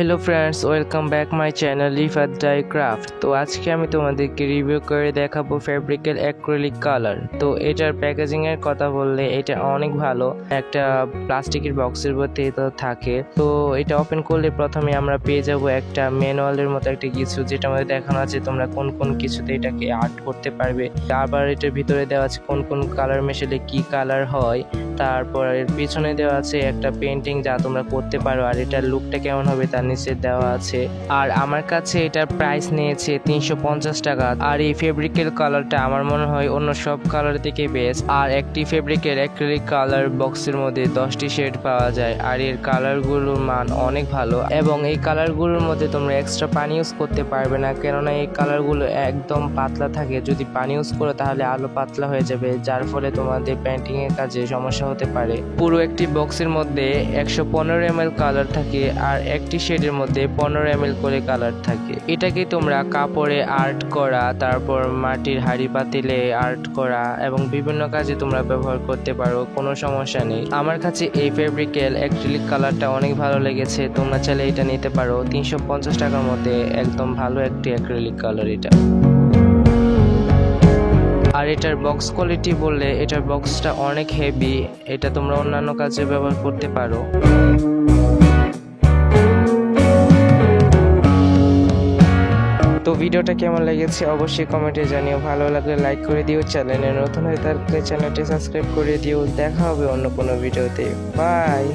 Hello friends, welcome back my channel Rifat DIY craft. তো আজকে আমি তোমাদেরকে রিভিউ করে দেখাবো ফ্যাব্রিকের অ্যাক্রিলিক কালার। তো এটার প্যাকেজিং এর কথা বললে এটা অনেক ভালো, একটা প্লাস্টিকের বক্সের মধ্যে এটা থাকে। তো এটা ওপেন করলে প্রথমে আমরা পেয়ে যাব একটা ম্যানুয়ালের মতো একটা কিছু, যেটা আমাদের দেখানো আছে তোমরা কোন কোন কিছুতে এটাকে আর্ট করতে পারবে। আবার এটার ভিতরে দেওয়া আছে কোন কোন কালার মেশালে কি কালার হয়। তারপর এর পিছনে দেওয়া আছে একটা পেন্টিং যা তোমরা করতে পারো, আর এটার লুকটা কেমন হবে তার নিচে দেওয়া আছে। আর আমার কাছে এটার প্রাইস নিয়েছে 350 টাকা। আর এই ফেব্রিকের কালারটা আমার মনে হয় অন্য সব কালার থেকে বেস্ট। আর একটি ফেব্রিকের অ্যাক্রিলিক কালার বক্সের মধ্যে 10টি শেড পাওয়া যায়, আর এর কালারগুলোর মান অনেক ভালো। এবং এই কালারগুলোর মধ্যে তোমরা এক্সট্রা পানি ইউজ করতে পারবে না, কেননা এই কালারগুলো একদম পাতলা থাকে। যদি পানি ইউজ করো তাহলে আলো পাতলা হয়ে যাবে, যার ফলে তোমাদের পেন্টিং এর কাজে সমস্যা হতে পারে। পুরো একটি বক্সের মধ্যে 115 ml কালার থাকে, আর একটি শেডের মধ্যে 15 ml করে কালার থাকে। এটাকে তোমরা কাপড়ে আর্ট করা, তারপর মাটির হাঁড়ি পাতিলে আর্ট করা এবং বিভিন্ন কাজে তোমরা ব্যবহার করতে পারো, কোনো সমস্যা নেই। আমার কাছে এই ফেব্রিকের অ্যাক্রিলিক কালারটা অনেক ভালো লেগেছে, তোমরা চাইলে এটা নিতে পারো। 350 টাকার মধ্যে একদম ভালো একটি অ্যাক্রিলিক কালার এটা। আর এটার বক্স কোয়ালিটি বললে এটার বক্সটা অনেক হেভি, এটা তোমরা অন্যান্য কাজে ব্যবহার করতে পারো। তো ভিডিওটা কেমন লেগেছে অবশ্যই কমেন্টে জানিও, ভালো লাগলে লাইক করে দিও, চ্যানেলে নতুন হয়ে থাকলে চ্যানেলটি সাবস্ক্রাইব করে দিও। দেখা হবে অন্য কোনো ভিডিওতে। বাই।